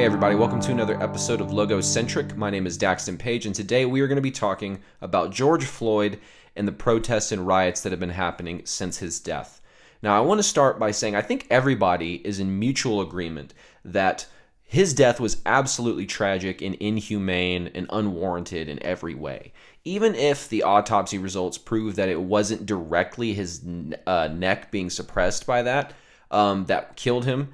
Hey everybody, welcome to another episode of Logocentric. My name is Daxton Page, and today we are going to be talking about George Floyd and the protests and riots that have been happening since his death. Now, I want to start by saying I think everybody is in mutual agreement that his death was absolutely tragic and inhumane and unwarranted in every way. Even if the autopsy results prove that it wasn't directly his neck being suppressed by that killed him,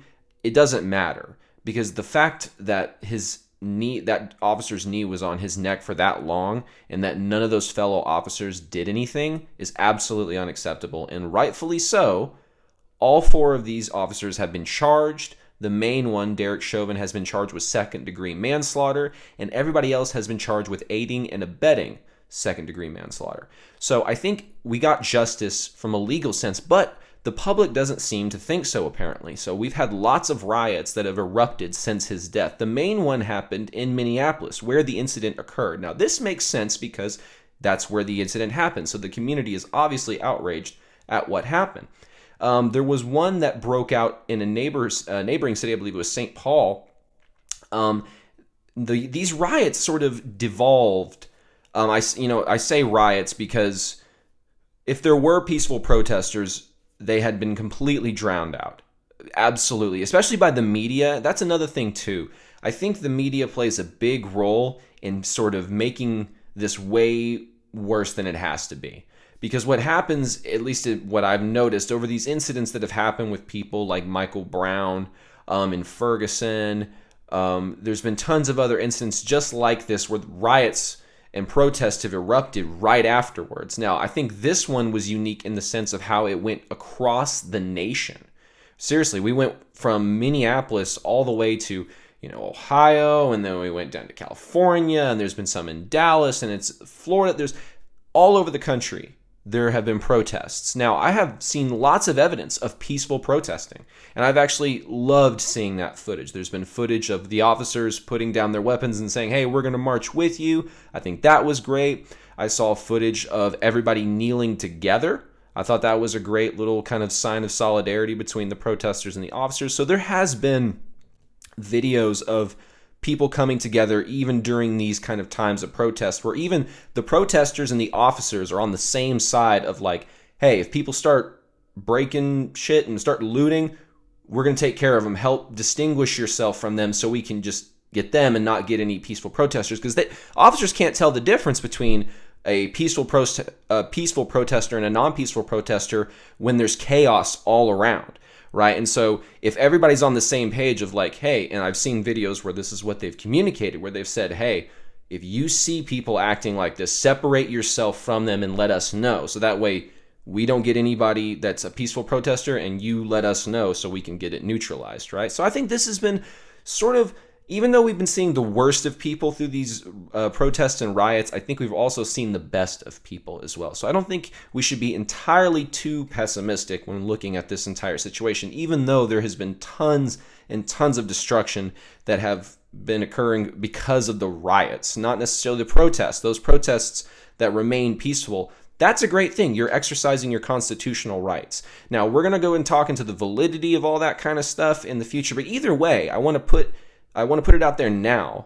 it doesn't matter. Because the fact that that officer's knee was on his neck for that long and that none of those fellow officers did anything is absolutely unacceptable. And rightfully so. All four of these officers have been charged. The main one, Derek Chauvin, has been charged with second-degree manslaughter, and everybody else has been charged with aiding and abetting second-degree manslaughter. So I think we got justice from a legal sense, but the public doesn't seem to think so, apparently. So we've had lots of riots that have erupted since his death. The main one happened in Minneapolis, where the incident occurred. Now, this makes sense because that's where the incident happened. So the community is obviously outraged at what happened. There was one that broke out in a neighboring city, I believe it was St. Paul. These riots sort of devolved. I say riots because if there were peaceful protesters, they had been completely drowned out. Absolutely. Especially by the media. That's another thing too. I think the media plays a big role in sort of making this way worse than it has to be. Because what happens, at least what I've noticed over these incidents that have happened with people like Michael Brown in Ferguson, there's been tons of other incidents just like this where riots and protests have erupted right afterwards. Now, I think this one was unique in the sense of how it went across the nation. Seriously, we went from Minneapolis all the way to, Ohio, and then we went down to California, and there's been some in Dallas, and it's Florida. There's all over the country. There have been protests. Now, I have seen lots of evidence of peaceful protesting, and I've actually loved seeing that footage. There's been footage of the officers putting down their weapons and saying, hey, we're going to march with you. I think that was great. I saw footage of everybody kneeling together. I thought that was a great little kind of sign of solidarity between the protesters and the officers. So there has been videos of people coming together even during these kind of times of protest where even the protesters and the officers are on the same side of like, hey, if people start breaking shit and start looting, we're going to take care of them. Help distinguish yourself from them so we can just get them and not get any peaceful protesters. Because officers can't tell the difference between a peaceful protester and a non-peaceful protester when there's chaos all around. Right. And so if everybody's on the same page of like, hey, and I've seen videos where this is what they've communicated, where they've said, hey, if you see people acting like this, separate yourself from them and let us know. So that way we don't get anybody that's a peaceful protester and you let us know so we can get it neutralized. Right. So I think this has been sort of, even though we've been seeing the worst of people through these protests and riots, I think we've also seen the best of people as well. So I don't think we should be entirely too pessimistic when looking at this entire situation, even though there has been tons and tons of destruction that have been occurring because of the riots, not necessarily the protests. Those protests that remain peaceful, that's a great thing. You're exercising your constitutional rights. Now, we're going to go and talk into the validity of all that kind of stuff in the future, but either way, I want to put it out there now.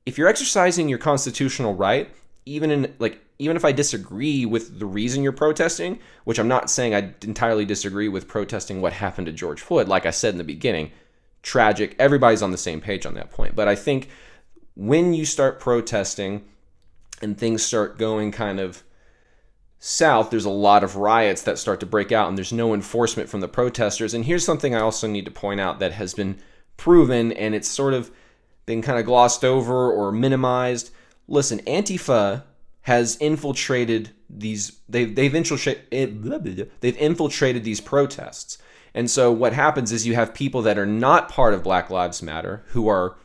If you're exercising your constitutional right, even if I disagree with the reason you're protesting, which I'm not saying I entirely disagree with protesting what happened to George Floyd, like I said in the beginning, tragic. Everybody's on the same page on that point. But I think when you start protesting and things start going kind of south, there's a lot of riots that start to break out and there's no enforcement from the protesters. And here's something I also need to point out that has been proven and it's sort of been kind of glossed over or minimized. Listen, Antifa has infiltrated these. They've infiltrated these protests, and so what happens is you have people that are not part of Black Lives Matter who are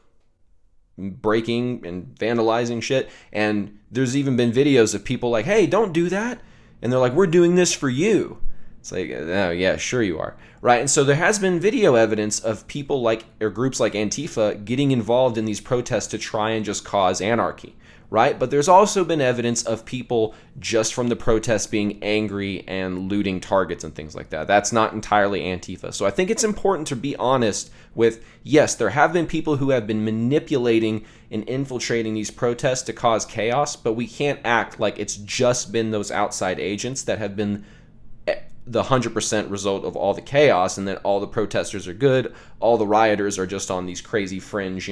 breaking and vandalizing shit. And there's even been videos of people like, "Hey, don't do that," and they're like, "We're doing this for you." It's like, oh, yeah, sure you are. Right? And so there has been video evidence of people or groups like Antifa getting involved in these protests to try and just cause anarchy. Right? But there's also been evidence of people just from the protests being angry and looting targets and things like that. That's not entirely Antifa. So I think it's important to be honest with, yes, there have been people who have been manipulating and infiltrating these protests to cause chaos, but we can't act like it's just been those outside agents that have been the 100% result of all the chaos, and that all the protesters are good, all the rioters are just on these crazy fringe,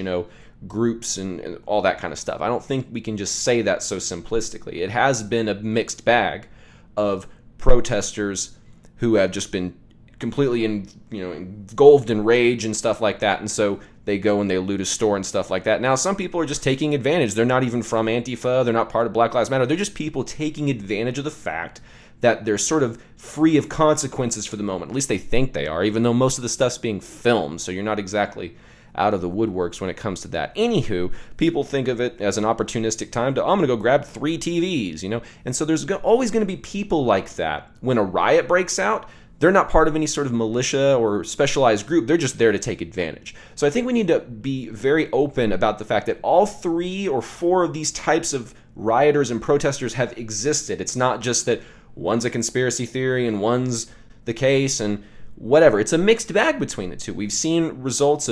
groups and all that kind of stuff. I don't think we can just say that so simplistically. It has been a mixed bag of protesters who have just been completely engulfed in rage and stuff like that, and so they go and they loot a store and stuff like that. Now, some people are just taking advantage. They're not even from Antifa. They're not part of Black Lives Matter. They're just people taking advantage of the fact that they're sort of free of consequences for the moment. At least they think they are, even though most of the stuff's being filmed, so you're not exactly out of the woodworks when it comes to that. Anywho, people think of it as an opportunistic time to, I'm going to go grab 3 TVs, And so there's always going to be people like that. When a riot breaks out, they're not part of any sort of militia or specialized group. They're just there to take advantage. So I think we need to be very open about the fact that all 3 or 4 of these types of rioters and protesters have existed. It's not just that one's a conspiracy theory and one's the case and whatever. It's a mixed bag between the two. We've seen results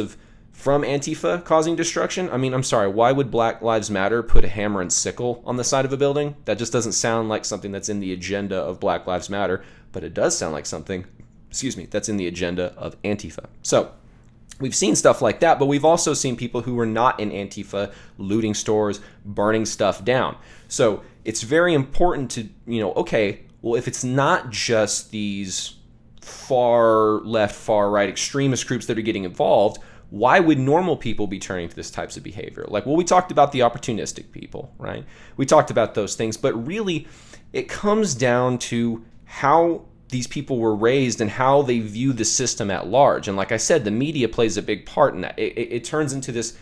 from Antifa causing destruction. I mean, I'm sorry, why would Black Lives Matter put a hammer and sickle on the side of a building? That just doesn't sound like something that's in the agenda of Black Lives Matter, but it does sound like something, that's in the agenda of Antifa. So we've seen stuff like that, but we've also seen people who were not in Antifa looting stores, burning stuff down. So it's very important to, okay, well, if it's not just these far left, far right extremist groups that are getting involved, why would normal people be turning to this types of behavior? We talked about the opportunistic people, right? We talked about those things, but really it comes down to how these people were raised and how they view the system at large. And like I said, the media plays a big part in that. It turns into this,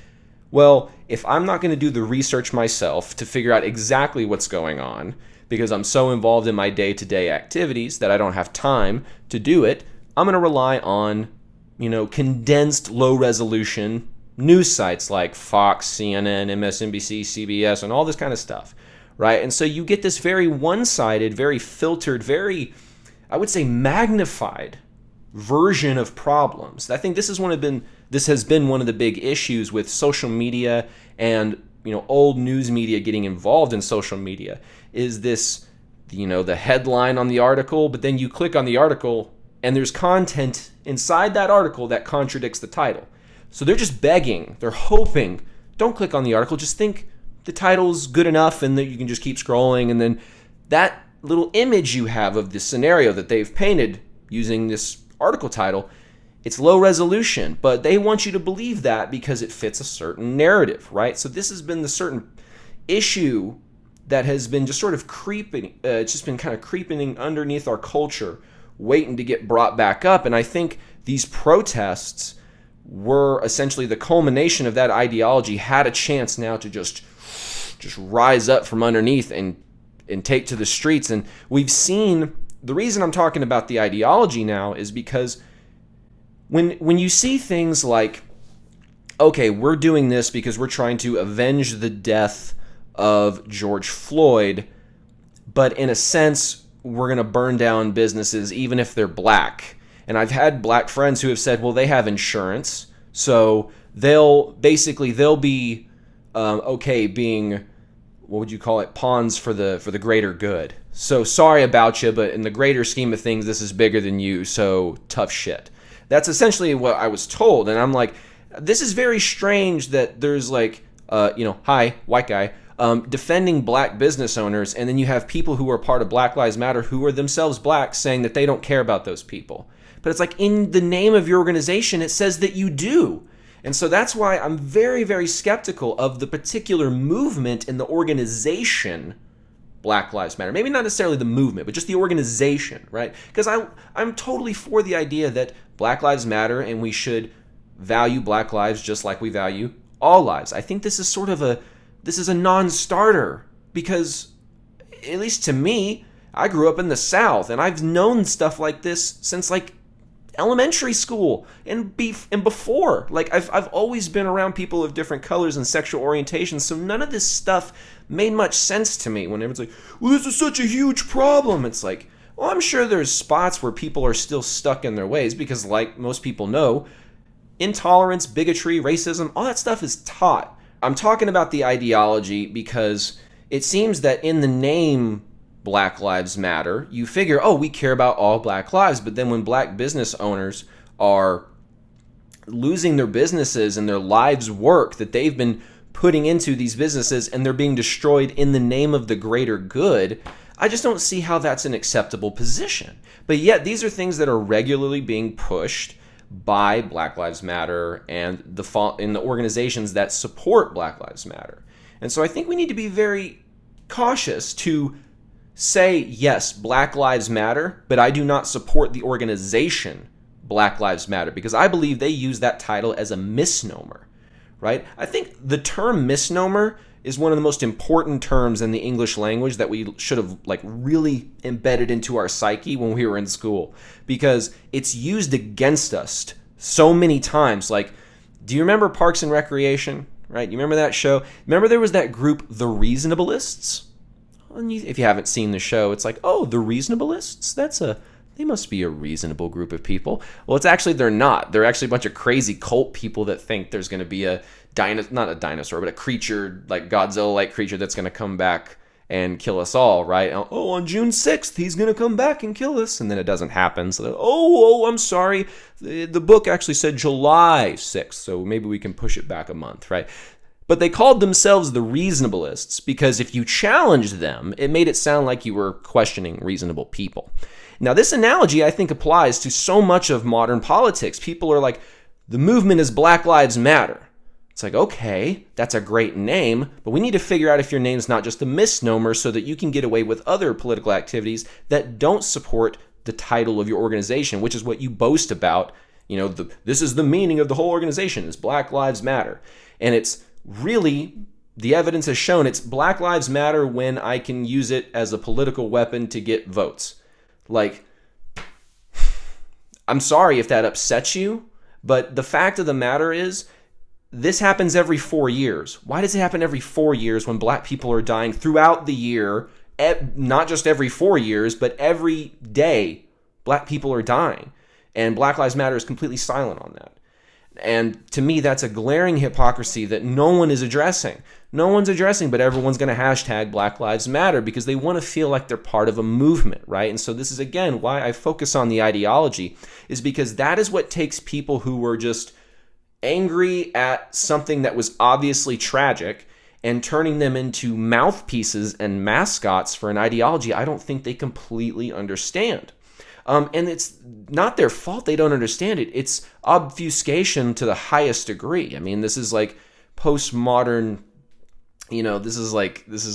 well, if I'm not going to do the research myself to figure out exactly what's going on, because I'm so involved in my day-to-day activities that I don't have time to do it, I'm going to rely on condensed low-resolution news sites like Fox, CNN, MSNBC, CBS, and all this kind of stuff, right? And so you get this very one-sided, very filtered, very, I would say, magnified version of problems. I think this has been one of the big issues with social media and old news media getting involved in social media, is this, the headline on the article, but then you click on the article and there's content inside that article that contradicts the title. So they're just begging, they're hoping, don't click on the article, just think the title's good enough and that you can just keep scrolling, and then that little image you have of this scenario that they've painted using this article title, it's low resolution, but they want you to believe that because it fits a certain narrative, right? So this has been the certain issue that has been just sort of creeping, it's just been kind of creeping underneath our culture, waiting to get brought back up. And I think these protests were essentially the culmination of that ideology, had a chance now to just rise up from underneath and take to the streets. And we've seen, the reason I'm talking about the ideology now is because when you see things like, okay, we're doing this because we're trying to avenge the death of George Floyd, but in a sense, we're going to burn down businesses even if they're black. And I've had black friends who have said, well, they have insurance, so they'll be okay being, what would you call it, pawns for the greater good. So sorry about you, but in the greater scheme of things, this is bigger than you, so tough shit. That's essentially what I was told, and I'm like, this is very strange that there's hi, white guy, defending black business owners, and then you have people who are part of Black Lives Matter who are themselves black saying that they don't care about those people. But it's like, in the name of your organization, it says that you do. And so that's why I'm very, very skeptical of the particular movement in the organization Black Lives Matter. Maybe not necessarily the movement, but just the organization, right? Because I'm totally for the idea that Black Lives Matter and we should value black lives just like we value all lives. I think this is a non-starter because, at least to me, I grew up in the South, and I've known stuff like this since like elementary school and before. Like I've always been around people of different colors and sexual orientations, so none of this stuff made much sense to me when everyone's like, well, this is such a huge problem. It's like, well, I'm sure there's spots where people are still stuck in their ways because, like most people know, intolerance, bigotry, racism, all that stuff is taught. I'm talking about the ideology because it seems that in the name Black Lives Matter, you figure, oh, we care about all black lives. But then when black business owners are losing their businesses and their lives' work that they've been putting into these businesses and they're being destroyed in the name of the greater good, I just don't see how that's an acceptable position. But yet these are things that are regularly being pushed by Black Lives Matter and in the organizations that support Black Lives Matter. And so I think we need to be very cautious to say, yes, Black Lives Matter, but I do not support the organization Black Lives Matter because I believe they use that title as a misnomer, right? I think the term misnomer is one of the most important terms in the English language that we should have like really embedded into our psyche when we were in school because it's used against us so many times. Like, do you remember Parks and Recreation, right? You remember that show? Remember there was that group, the Reasonableists? If you haven't seen the show, it's like, oh, the Reasonableists? They must be a reasonable group of people. Well, it's actually, they're not. They're actually a bunch of crazy cult people that think there's going to be not a dinosaur, but a creature, like Godzilla-like creature that's going to come back and kill us all, right? Oh, on June 6th, he's going to come back and kill us. And then it doesn't happen. So, I'm sorry. The book actually said July 6th, so maybe we can push it back a month, right? But they called themselves the Reasonableists because if you challenged them, it made it sound like you were questioning reasonable people. Now, this analogy, I think, applies to so much of modern politics. People are like, the movement is Black Lives Matter. It's like, okay, that's a great name, but we need to figure out if your name's not just a misnomer so that you can get away with other political activities that don't support the title of your organization, which is what you boast about. You know, this is the meaning of the whole organization, is Black Lives Matter. And it's really, the evidence has shown it's Black Lives Matter when I can use it as a political weapon to get votes. Like, I'm sorry if that upsets you, but the fact of the matter is, this happens every 4 years. Why does it happen every 4 years when black people are dying throughout the year? Not just every 4 years, but every day black people are dying. And Black Lives Matter is completely silent on that. And to me, that's a glaring hypocrisy that no one is addressing. No one's addressing, but everyone's going to hashtag Black Lives Matter because they want to feel like they're part of a movement, right? And so this is, again, why I focus on the ideology, is because that is what takes people who were just angry at something that was obviously tragic and turning them into mouthpieces and mascots for an ideology I don't think they completely understand. And it's not their fault they don't understand it. It's obfuscation to the highest degree. I mean, this is like postmodern, this is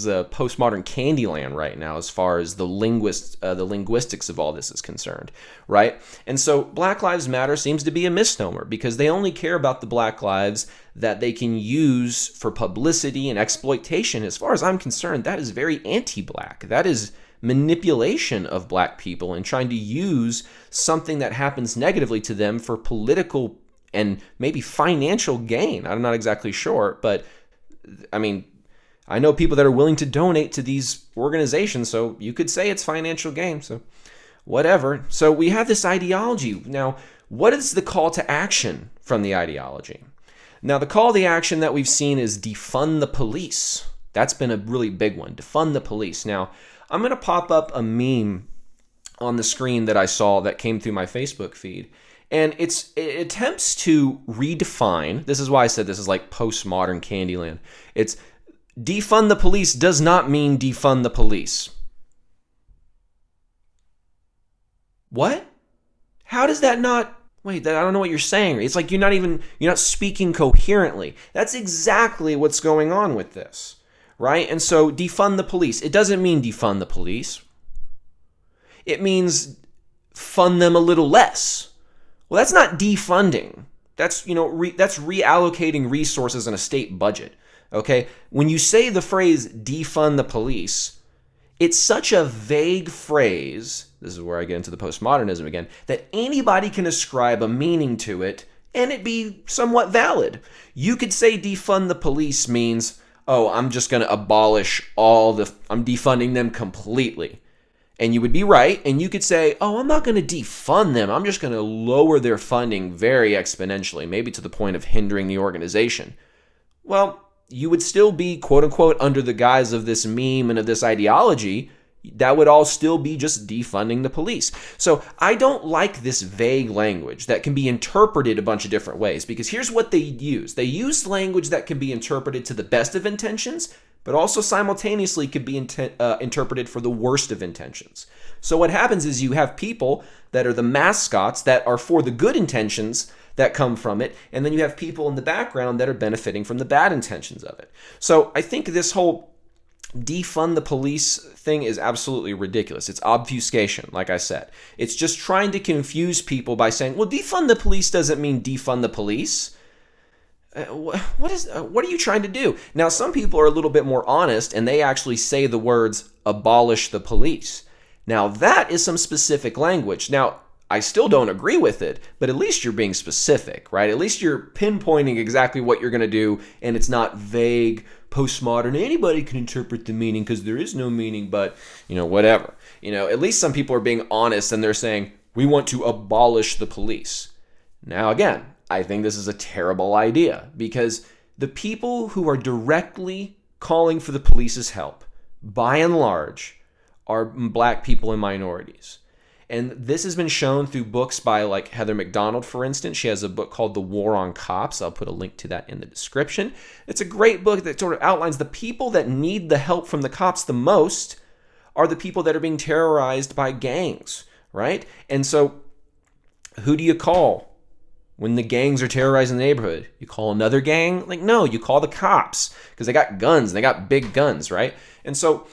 a postmodern Candyland right now as far as the linguistics of all this is concerned, right? And so Black Lives Matter seems to be a misnomer because they only care about the black lives that they can use for publicity and exploitation. As far as I'm concerned, that is very anti-black. That is manipulation of black people and trying to use something that happens negatively to them for political and maybe financial gain. I'm not exactly sure, but I mean, I know people that are willing to donate to these organizations, so you could say it's financial gain, so whatever. So we have this ideology. Now, what is the call to action from the ideology? Now, the call to action that we've seen is defund the police. That's been a really big one, defund the police. Now, I'm going to pop up a meme on the screen that I saw that came through my Facebook feed. And it attempts to redefine, this is why I said this is like postmodern Candyland. It's defund the police does not mean defund the police. What? How does that not? Wait, I don't know what you're saying. It's like you're not speaking coherently. That's exactly what's going on with this. Right? And so defund the police. It doesn't mean defund the police. It means fund them a little less. Well, that's not defunding. That's, that's reallocating resources in a state budget. Okay? When you say the phrase defund the police, It's such a vague phrase, this is where I get into the postmodernism again, that anybody can ascribe a meaning to it and it be somewhat valid. You could say defund the police means, oh, I'm just going to abolish I'm defunding them completely. And you would be right, and you could say, oh, I'm not going to defund them. I'm just going to lower their funding very exponentially, maybe to the point of hindering the organization. Well, you would still be, quote unquote, under the guise of this meme and of this ideology. That would all still be just defunding the police. So I don't like this vague language that can be interpreted a bunch of different ways, because here's what they use. They use language that can be interpreted to the best of intentions, but also simultaneously could be interpreted for the worst of intentions. So what happens is you have people that are the mascots that are for the good intentions that come from it, and then you have people in the background that are benefiting from the bad intentions of it. So I think this whole defund the police thing is absolutely ridiculous. It's obfuscation, like I said. It's just trying to confuse people by saying, well, defund the police doesn't mean defund the police. What are you trying to do? Now, some people are a little bit more honest, and they actually say the words, abolish the police. Now, that is some specific language. Now, I still don't agree with it, but at least you're being specific, right? At least you're pinpointing exactly what you're going to do, and it's not vague, postmodern. Anybody can interpret the meaning because there is no meaning, but, whatever. At least some people are being honest, and they're saying, we want to abolish the police. Now, again, I think this is a terrible idea, because the people who are directly calling for the police's help, by and large, are black people and minorities. And this has been shown through books by like Heather McDonald, for instance. She has a book called The War on Cops. I'll put a link to that in the description. It's a great book that sort of outlines the people that need the help from the cops the most are the people that are being terrorized by gangs, right? And so who do you call when the gangs are terrorizing the neighborhood? You call another gang? Like, no, you call the cops because they got guns. They got big guns, right? And so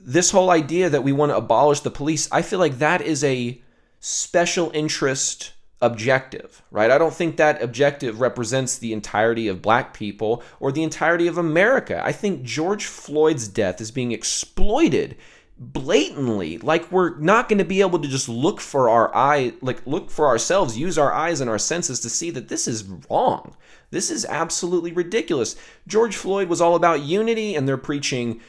this whole idea that we want to abolish the police, I feel like that is a special interest objective, right? I don't think that objective represents the entirety of black people or the entirety of America. I think George Floyd's death is being exploited blatantly. Like, we're not going to be able to just look for ourselves, use our eyes and our senses to see that this is wrong. This is absolutely ridiculous. George Floyd was all about unity, and they're preaching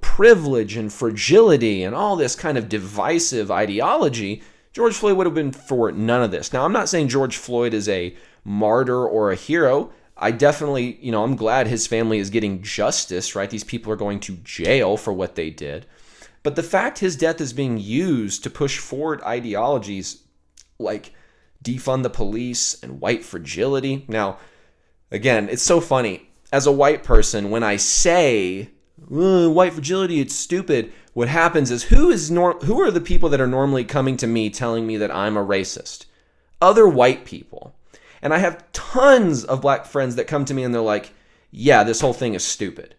privilege and fragility and all this kind of divisive ideology. George Floyd would have been for none of this. Now, I'm not saying George Floyd is a martyr or a hero. I definitely, I'm glad his family is getting justice, right? These people are going to jail for what they did. But the fact his death is being used to push forward ideologies like defund the police and white fragility. Now, again, it's so funny. As a white person, when I say white fragility, it's stupid, what happens is who are the people that are normally coming to me telling me that I'm a racist? Other white people. And I have tons of black friends that come to me and they're like, yeah, this whole thing is stupid.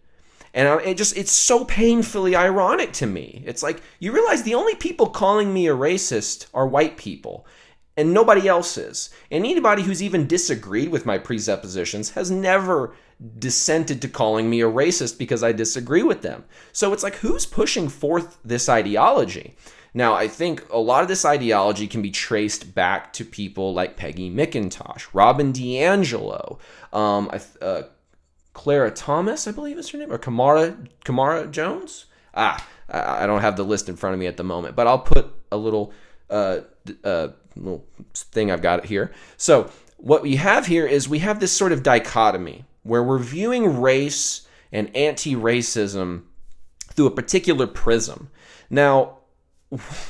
And it's so painfully ironic to me. It's like, you realize the only people calling me a racist are white people, and nobody else is. And anybody who's even disagreed with my presuppositions has never dissented to calling me a racist because I disagree with them. So it's like, who's pushing forth this ideology? Now, I think a lot of this ideology can be traced back to people like Peggy McIntosh, Robin DiAngelo, Clara Thomas, I believe is her name, or Camara Jones. I don't have the list in front of me at the moment, but I'll put a little thing I've got here. So what we have here is we have this sort of dichotomy where we're viewing race and anti-racism through a particular prism. Now,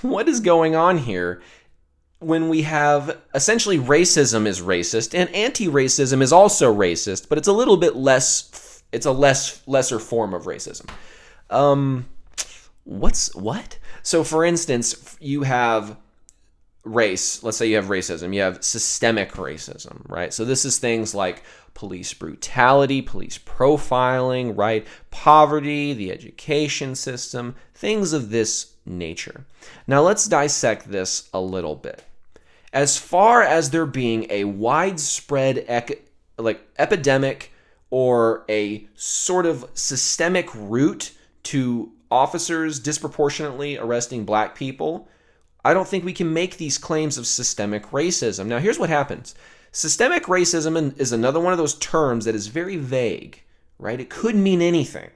what is going on here when we have essentially racism is racist and anti-racism is also racist, but it's a little bit less, it's a lesser form of racism. What? So for instance, you have race, let's say you have racism, you have systemic racism, right? So this is things like police brutality, police profiling, right? Poverty, the education system, things of this nature. Now let's dissect this a little bit. As far as there being a widespread epidemic or a sort of systemic root to officers disproportionately arresting black people, I don't think we can make these claims of systemic racism. Now, here's what happens. Systemic racism is another one of those terms that is very vague, right? It could mean anything.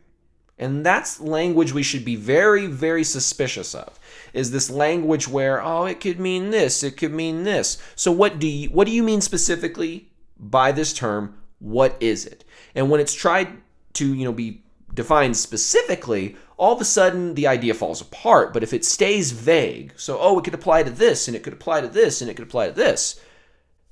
And that's language we should be very, very suspicious of, is this language where, oh, it could mean this, it could mean this. So what do you mean specifically by this term? What is it? And when it's tried to, be defined specifically, all of a sudden the idea falls apart. But if it stays vague, so, oh, it could apply to this, and it could apply to this, and it could apply to this,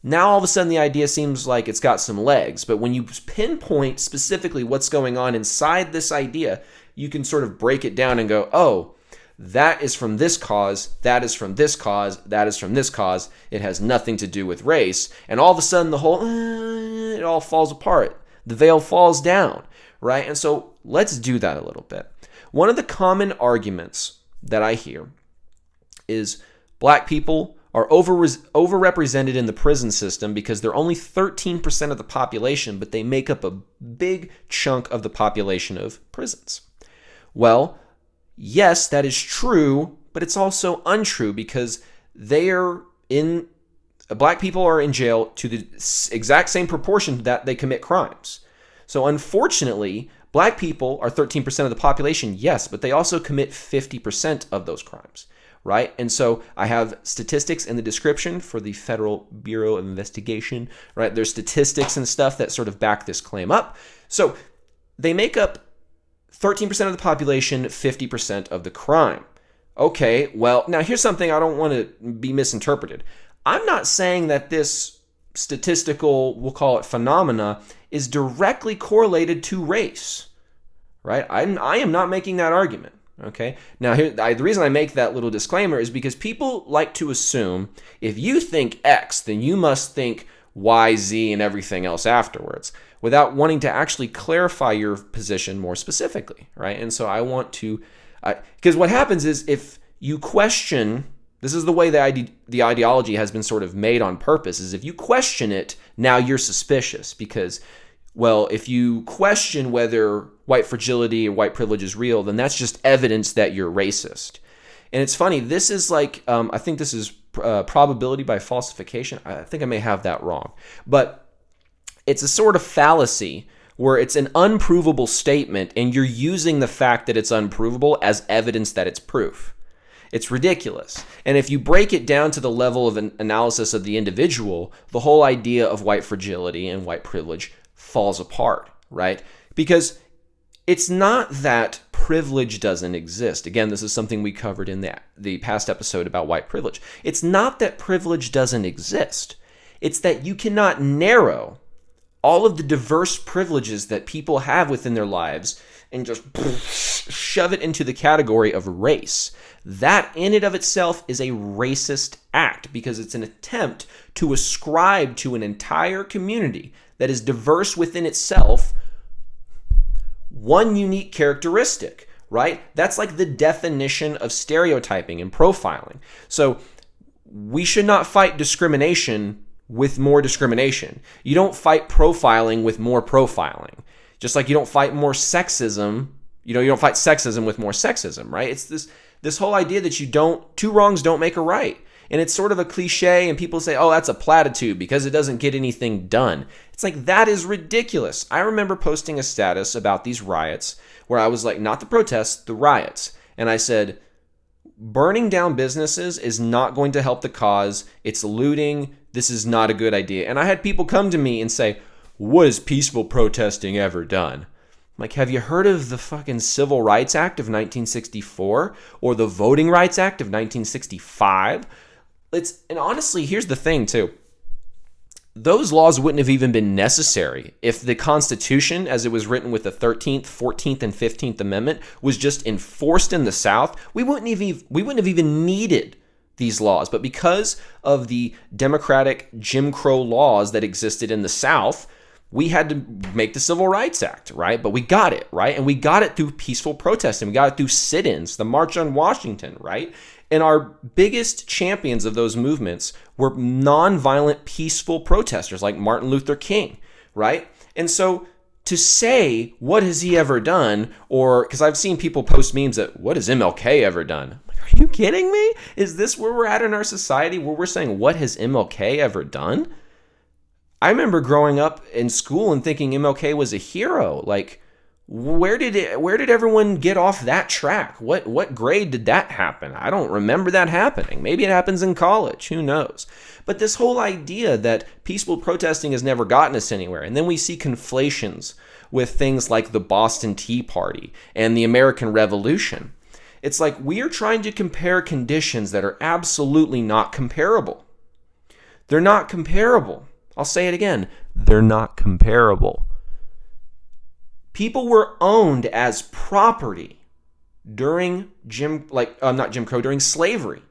now all of a sudden the idea seems like it's got some legs. But when you pinpoint specifically what's going on inside this idea, you can sort of break it down and go, oh, that is from this cause, that is from this cause, that is from this cause. It has nothing to do with race. And all of a sudden the whole, it all falls apart. The veil falls down, right? And so let's do that a little bit. One of the common arguments that I hear is black people are overrepresented in the prison system because they're only 13% of the population, but they make up a big chunk of the population of prisons. Well, yes, that is true, but it's also untrue because black people are in jail to the exact same proportion that they commit crimes. So unfortunately, black people are 13% of the population, yes, but they also commit 50% of those crimes. Right? And so I have statistics in the description for the Federal Bureau of Investigation, right? There's statistics and stuff that sort of back this claim up. So they make up 13% of the population, 50% of the crime. Okay, well, now here's something I don't want to be misinterpreted. I'm not saying that this statistical, we'll call it phenomena, is directly correlated to race, right? I am not making that argument. Okay. Now, the reason I make that little disclaimer is because people like to assume if you think X, then you must think Y, Z, and everything else afterwards, without wanting to actually clarify your position more specifically, right? And so I want to, because what happens is if you question, this is the way the ideology has been sort of made on purpose, is if you question it, now you're suspicious because, well, if you question whether white fragility or white privilege is real, then that's just evidence that you're racist. And it's funny, this is like, I think this is probability by falsification. I think I may have that wrong. But it's a sort of fallacy where it's an unprovable statement and you're using the fact that it's unprovable as evidence that it's proof. It's ridiculous. And if you break it down to the level of an analysis of the individual, the whole idea of white fragility and white privilege falls apart, right? Because it's not that privilege doesn't exist. Again, this is something we covered in the past episode about white privilege. It's not that privilege doesn't exist. It's that you cannot narrow all of the diverse privileges that people have within their lives and just shove it into the category of race. That in and of itself is a racist act because it's an attempt to ascribe to an entire community that is diverse within itself one unique characteristic, right? That's like the definition of stereotyping and profiling. So we should not fight discrimination with more discrimination. You don't fight profiling with more profiling. Just like you don't fight more sexism, you don't fight sexism with more sexism, right? It's this whole idea that two wrongs don't make a right. And it's sort of a cliche and people say, oh, that's a platitude because it doesn't get anything done. It's like, that is ridiculous. I remember posting a status about these riots where I was like, not the protests, the riots. And I said, burning down businesses is not going to help the cause. It's looting. This is not a good idea. And I had people come to me and say, what has peaceful protesting ever done? I'm like, have you heard of the fucking Civil Rights Act of 1964 or the Voting Rights Act of 1965? And honestly, here's the thing too. Those laws wouldn't have even been necessary if the Constitution, as it was written with the 13th, 14th, and 15th Amendment, was just enforced in the South. We wouldn't have even needed these laws. But because of the democratic Jim Crow laws that existed in the South, we had to make the Civil Rights Act, right? But we got it, right? And we got it through peaceful protesting. We got it through sit-ins, the March on Washington, right? And our biggest champions of those movements were nonviolent, peaceful protesters like Martin Luther King, right? And so to say, what has he ever done? Or, because I've seen people post memes that, what has MLK ever done? I'm like, are you kidding me? Is this where we're at in our society, where we're saying, what has MLK ever done? I remember growing up in school and thinking MLK was a hero. Like, where did everyone get off that track? What grade did that happen? I don't remember that happening. Maybe it happens in college. Who knows? But this whole idea that peaceful protesting has never gotten us anywhere. And then we see conflations with things like the Boston Tea Party and the American Revolution. It's like we are trying to compare conditions that are absolutely not comparable. They're not comparable. I'll say it again. They're not comparable. People were owned as property during during slavery,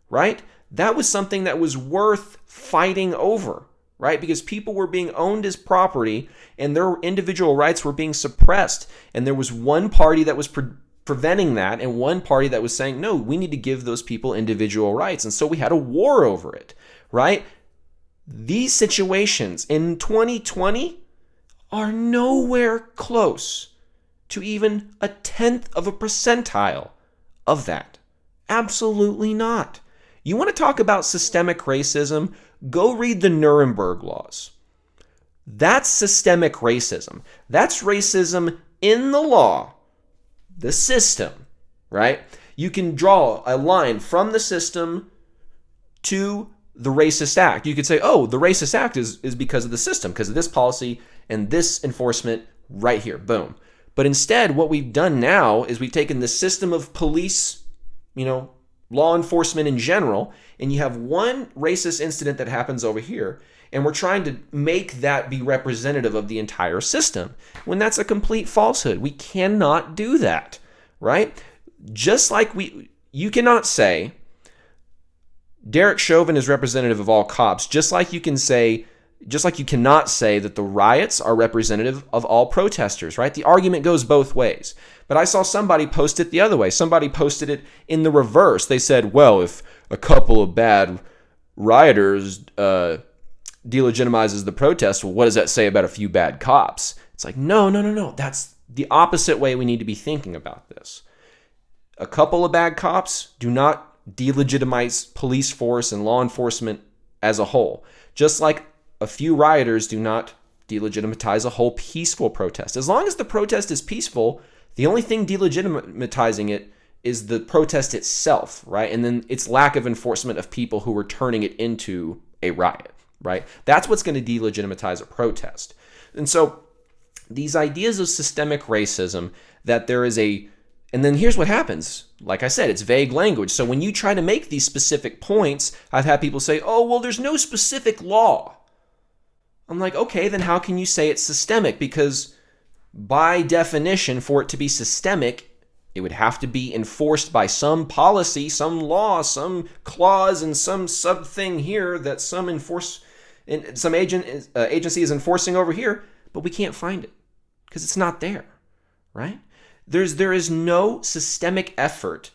right? That was something that was worth fighting over, right? Because people were being owned as property and their individual rights were being suppressed. And there was one party that was preventing that and one party that was saying, no, we need to give those people individual rights. And so we had a war over it, right? These situations in 2020 are nowhere close to even a 0.1% of that. Absolutely not. You want to talk about systemic racism? Go read the Nuremberg laws. That's systemic racism. That's racism in the law, the system, right? You can draw a line from the system to the racist act. You could say, oh, the racist act is because of the system, because of this policy and this enforcement right here. Boom. But instead, what we've done now is we've taken the system of police, law enforcement in general, and you have one racist incident that happens over here, and we're trying to make that be representative of the entire system, when that's a complete falsehood. We cannot do that, right? Just like you cannot say Derek Chauvin is representative of all cops, just like you cannot say that the riots are representative of all protesters, right? The argument goes both ways. But I saw somebody post it the other way. Somebody posted it in the reverse. They said, well, if a couple of bad rioters delegitimizes the protest, well, what does that say about a few bad cops? It's like, no. That's the opposite way we need to be thinking about this. A couple of bad cops do not delegitimize police force and law enforcement as a whole. Just like a few rioters do not delegitimize a whole peaceful protest. As long as the protest is peaceful, the only thing delegitimizing it is the protest itself, right? And then its lack of enforcement of people who are turning it into a riot, right? That's what's going to delegitimize a protest. And so these ideas of systemic racism, that there is and then here's what happens. Like I said, it's vague language. So when you try to make these specific points, I've had people say, oh, well, there's no specific law. I'm like, okay, then how can you say it's systemic? Because by definition, for it to be systemic, it would have to be enforced by some policy, some law, some clause, and some sub thing here that some agency is enforcing over here, but we can't find it because it's not there, right? There is no systemic effort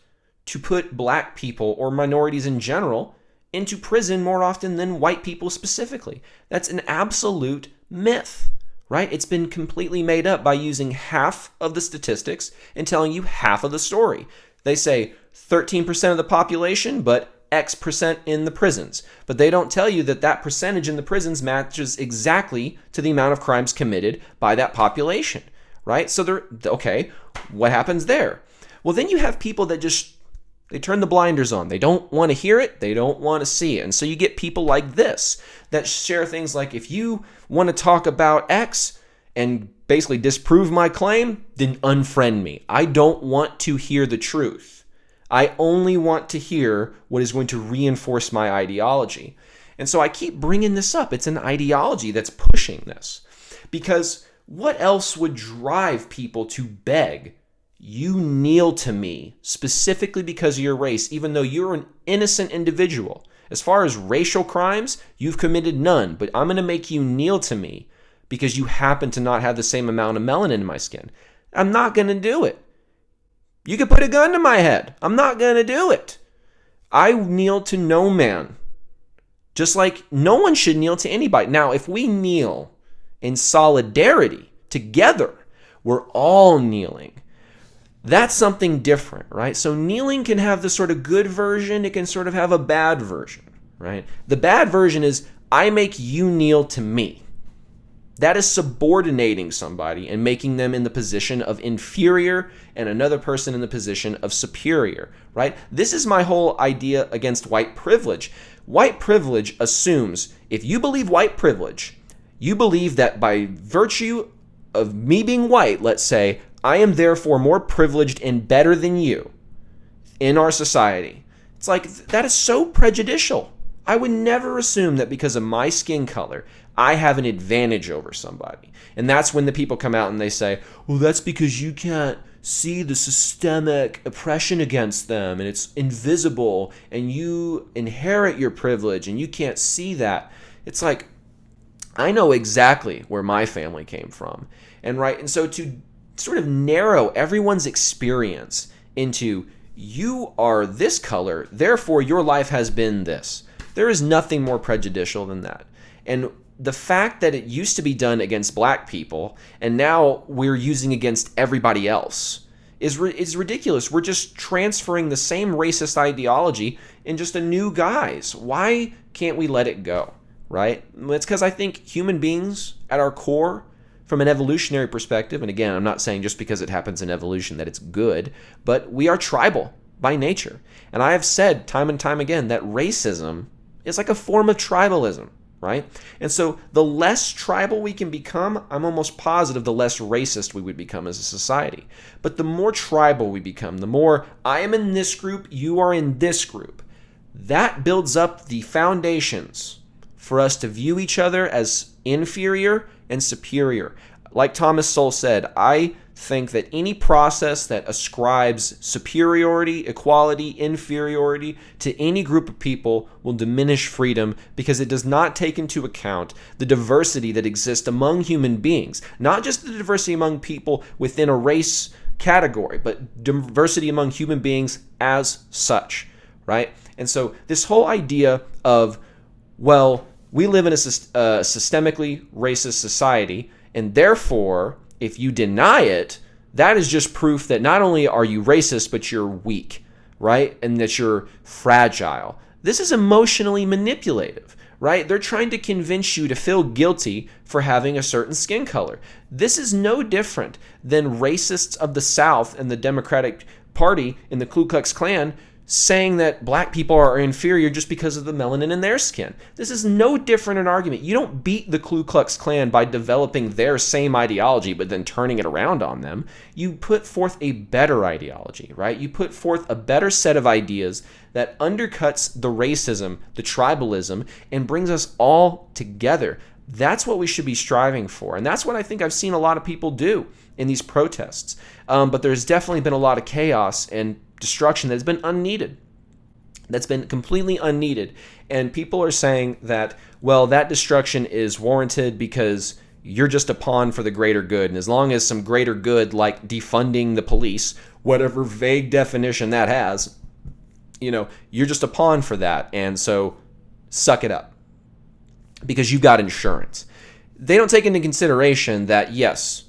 to put black people or minorities in general into prison more often than white people specifically. That's an absolute myth, right? It's been completely made up by using half of the statistics and telling you half of the story. They say 13% of the population, but X% in the prisons. But they don't tell you that percentage in the prisons matches exactly to the amount of crimes committed by that population, right? So okay, what happens there? Well, then you have people that they turn the blinders on. They don't want to hear it. They don't want to see it. And so you get people like this that share things like, if you want to talk about X and basically disprove my claim, then unfriend me. I don't want to hear the truth. I only want to hear what is going to reinforce my ideology. And so I keep bringing this up. It's an ideology that's pushing this. Because what else would drive people to beg, you kneel to me specifically because of your race, even though you're an innocent individual? As far as racial crimes, you've committed none, but I'm going to make you kneel to me because you happen to not have the same amount of melanin in my skin. I'm not going to do it. You could put a gun to my head. I'm not going to do it. I kneel to no man, just like no one should kneel to anybody. Now, if we kneel in solidarity together. We're all kneeling. That's something different, right? So kneeling can have the sort of good version. It can sort of have a bad version, right? The bad version is I make you kneel to me. That is subordinating somebody and making them in the position of inferior and another person in the position of superior, right? This is my whole idea against white privilege. White privilege assumes if you believe white privilege, you believe that by virtue of me being white, let's say, I am therefore more privileged and better than you in our society. It's like, that is so prejudicial. I would never assume that because of my skin color, I have an advantage over somebody. And that's when the people come out and they say, well, that's because you can't see the systemic oppression against them and it's invisible and you inherit your privilege and you can't see that. It's like, I know exactly where my family came from. And so to sort of narrow everyone's experience into you are this color, therefore your life has been this. There is nothing more prejudicial than that. And the fact that it used to be done against black people and now we're using against everybody else is ridiculous. We're just transferring the same racist ideology in just a new guise. Why can't we let it go, right? It's because I think human beings at our core, from an evolutionary perspective, and again, I'm not saying just because it happens in evolution that it's good, but we are tribal by nature. And I have said time and time again that racism is like a form of tribalism, right? And so the less tribal we can become, I'm almost positive the less racist we would become as a society. But the more tribal we become, the more I am in this group, you are in this group, that builds up the foundations for us to view each other as inferior and superior. Like Thomas Sowell said, I think that any process that ascribes superiority, equality, inferiority to any group of people will diminish freedom because it does not take into account the diversity that exists among human beings. Not just the diversity among people within a race category, but diversity among human beings as such, right? And so this whole idea of, well, we live in a systemically racist society, and therefore, if you deny it, that is just proof that not only are you racist, but you're weak, right? And that you're fragile. This is emotionally manipulative, right? They're trying to convince you to feel guilty for having a certain skin color. This is no different than racists of the South and the Democratic Party in the Ku Klux Klan saying that black people are inferior just because of the melanin in their skin. This is no different an argument. You don't beat the Ku Klux Klan by developing their same ideology but then turning it around on them. You put forth a better ideology, right? You put forth a better set of ideas that undercuts the racism, the tribalism, and brings us all together. That's what we should be striving for. And that's what I think I've seen a lot of people do in these protests. But there's definitely been a lot of chaos and destruction that's been unneeded. That's been completely unneeded. And people are saying that, well, that destruction is warranted because you're just a pawn for the greater good. And as long as some greater good, like defunding the police, whatever vague definition that has, you're just a pawn for that. And so suck it up because you got insurance. They don't take into consideration that, yes,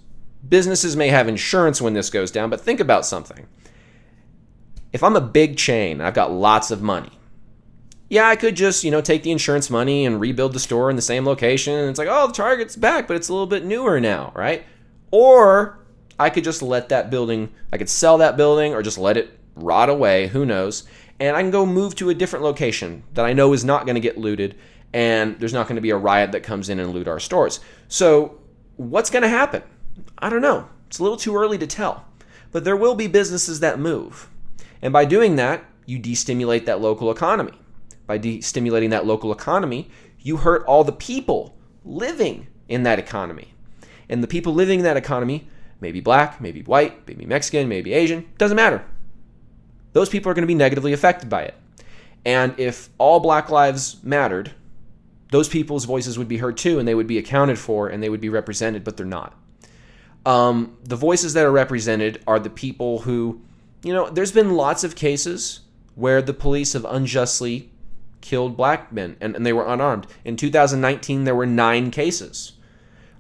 businesses may have insurance when this goes down, but think about something. If I'm a big chain, I've got lots of money. Yeah, I could just, take the insurance money and rebuild the store in the same location. And it's like, oh, the Target's back, but it's a little bit newer now, right? Or I could just let that building, I could sell that building or just let it rot away, who knows? And I can go move to a different location that I know is not going to get looted and there's not going to be a riot that comes in and loot our stores. So what's going to happen? I don't know. It's a little too early to tell. But there will be businesses that move. And by doing that, you destimulate that local economy. By destimulating that local economy, you hurt all the people living in that economy. And the people living in that economy may be black, maybe white, maybe Mexican, maybe Asian, doesn't matter. Those people are going to be negatively affected by it. And if all Black lives mattered, those people's voices would be heard too, and they would be accounted for, and they would be represented, but they're not. The voices that are represented are the people who, there's been lots of cases where the police have unjustly killed black men and they were unarmed. In 2019, there were 9 cases,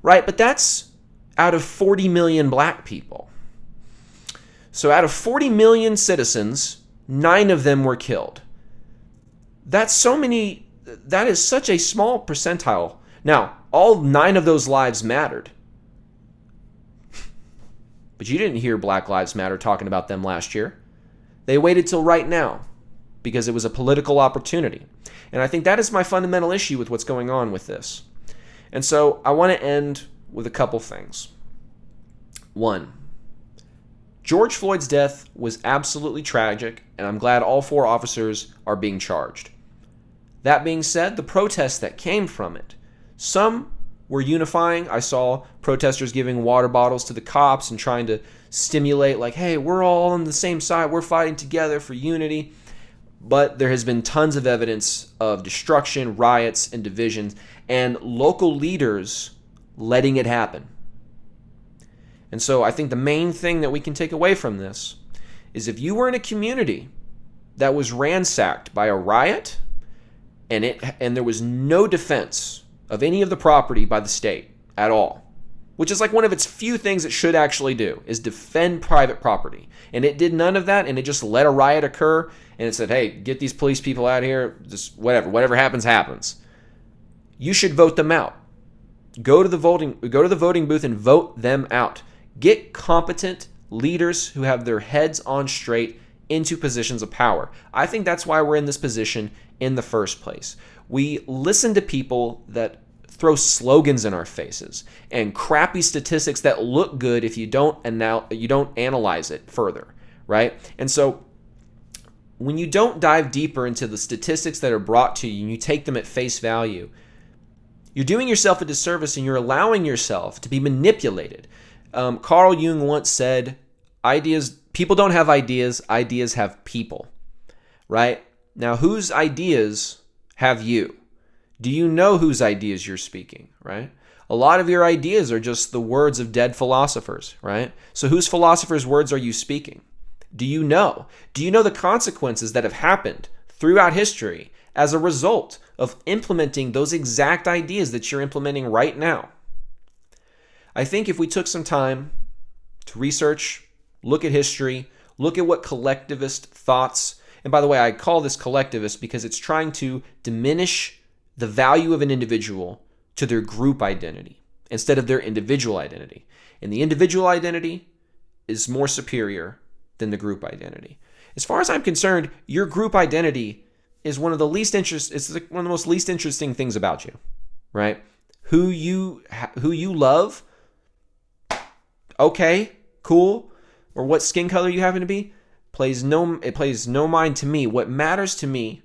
right? But that's out of 40 million black people. So out of 40 million citizens, 9 of them were killed. That is such a small percentile. Now, all 9 of those lives mattered. But you didn't hear Black Lives Matter talking about them last year. They waited till right now because it was a political opportunity. And I think that is my fundamental issue with what's going on with this. And so I want to end with a couple things. 1, George Floyd's death was absolutely tragic, and I'm glad all 4 officers are being charged. That being said, the protests that came from it, some were unifying. I saw protesters giving water bottles to the cops and trying to stimulate, like, hey, we're all on the same side. We're fighting together for unity. But there has been tons of evidence of destruction, riots, and divisions, and local leaders letting it happen. And so I think the main thing that we can take away from this is if you were in a community that was ransacked by a riot and there was no defense of any of the property by the state at all, which is like one of its few things it should actually do, is defend private property. And it did none of that, and it just let a riot occur, and it said, hey, get these police people out of here, just whatever happens, happens. You should vote them out. Go to the voting booth and vote them out. Get competent leaders who have their heads on straight into positions of power. I think that's why we're in this position in the first place. We listen to people that throw slogans in our faces and crappy statistics that look good if you don't analyze it further, right? And so when you don't dive deeper into the statistics that are brought to you and you take them at face value, you're doing yourself a disservice and you're allowing yourself to be manipulated. Carl Jung once said, people don't have ideas have people, right? Now, whose ideas have you? Do you know whose ideas you're speaking, right? A lot of your ideas are just the words of dead philosophers, right? So whose philosophers' words are you speaking? Do you know? Do you know the consequences that have happened throughout history as a result of implementing those exact ideas that you're implementing right now? I think if we took some time to research, look at history, look at what collectivist thoughts, and by the way, I call this collectivist because it's trying to diminish the value of an individual to their group identity instead of their individual identity. And the individual identity is more superior than the group identity. As far as I'm concerned, your group identity is one of the most least interesting things about you, right? Who you love, okay, cool, or what skin color you happen to be, plays no mind to me. What matters to me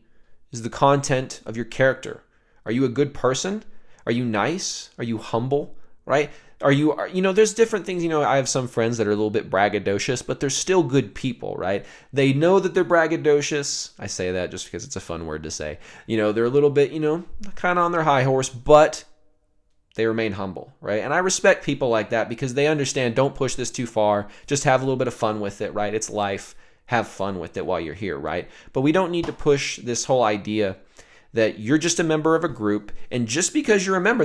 is the content of your character. Are you a good person? Are you nice? Are you humble? Right? There's different things. I have some friends that are a little bit braggadocious, but they're still good people, right? They know that they're braggadocious. I say that just because it's a fun word to say. They're a little bit, kind of on their high horse, but they remain humble, right? And I respect people like that because they understand, don't push this too far. Just have a little bit of fun with it, right? It's life. Have fun with it while you're here, right? But we don't need to push this whole idea that you're just a member of a group, and just because you're a member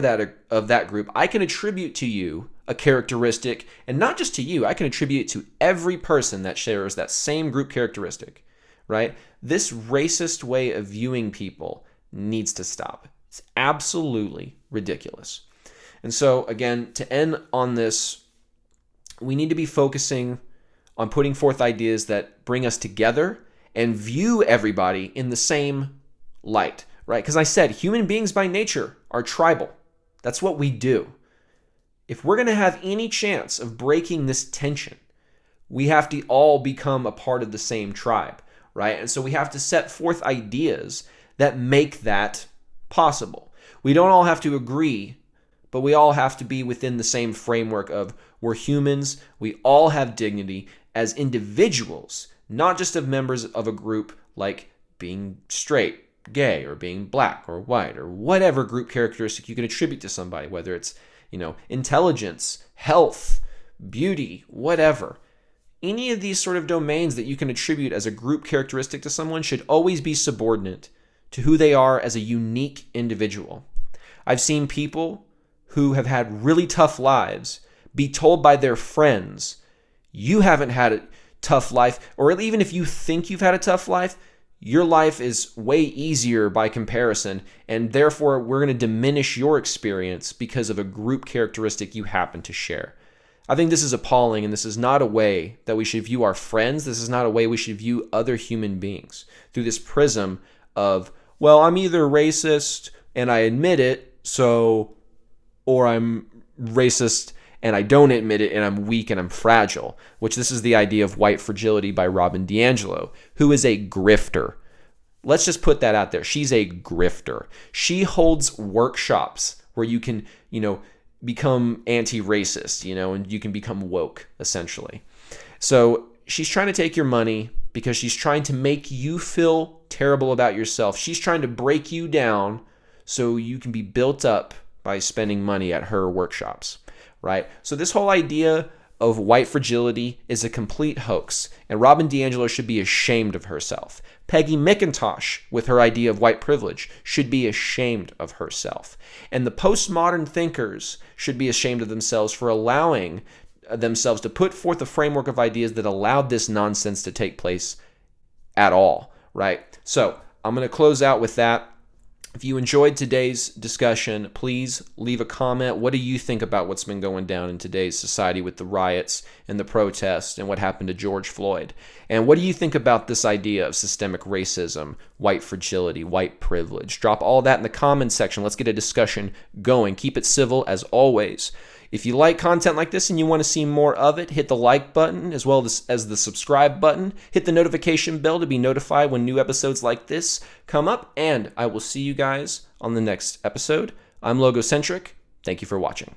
of that group, I can attribute to you a characteristic, and not just to you, I can attribute it to every person that shares that same group characteristic, right? This racist way of viewing people needs to stop. It's absolutely ridiculous. And so, again, to end on this, we need to be focusing on putting forth ideas that bring us together and view everybody in the same light, right? Because I said human beings by nature are tribal. That's what we do. If we're going to have any chance of breaking this tension, we have to all become a part of the same tribe, right? And so we have to set forth ideas that make that possible. We don't all have to agree, but we all have to be within the same framework of we're humans, we all have dignity as individuals, not just as members of a group like being straight, gay, or being black or white, or whatever group characteristic you can attribute to somebody, whether it's, intelligence, health, beauty, whatever. Any of these sort of domains that you can attribute as a group characteristic to someone should always be subordinate to who they are as a unique individual. I've seen people who have had really tough lives, be told by their friends, you haven't had a tough life, or even if you think you've had a tough life, your life is way easier by comparison, and therefore we're going to diminish your experience because of a group characteristic you happen to share. I think this is appalling, and this is not a way that we should view our friends. This is not a way we should view other human beings, through this prism of, well, I'm either racist and I admit it, or I'm racist and I don't admit it and I'm weak and I'm fragile, which this is the idea of white fragility by DiAngelo, who is a grifter. Let's just put that out there. She's a grifter. She holds workshops where you can, become anti-racist, and you can become woke, essentially. So she's trying to take your money because she's trying to make you feel terrible about yourself. She's trying to break you down so you can be built up by spending money at her workshops, right? So this whole idea of white fragility is a complete hoax, and DiAngelo should be ashamed of herself. Peggy McIntosh, with her idea of white privilege, should be ashamed of herself. And the postmodern thinkers should be ashamed of themselves for allowing themselves to put forth a framework of ideas that allowed this nonsense to take place at all, right? So I'm going to close out with that. If you enjoyed today's discussion, please leave a comment. What do you think about what's been going down in today's society with the riots and the protests and what happened to George Floyd? And what do you think about this idea of systemic racism, white fragility, white privilege? Drop all that in the comments section. Let's get a discussion going. Keep it civil as always. If you like content like this and you want to see more of it, hit the like button as well as the subscribe button. Hit the notification bell to be notified when new episodes like this come up. And I will see you guys on the next episode. I'm Logocentric. Thank you for watching.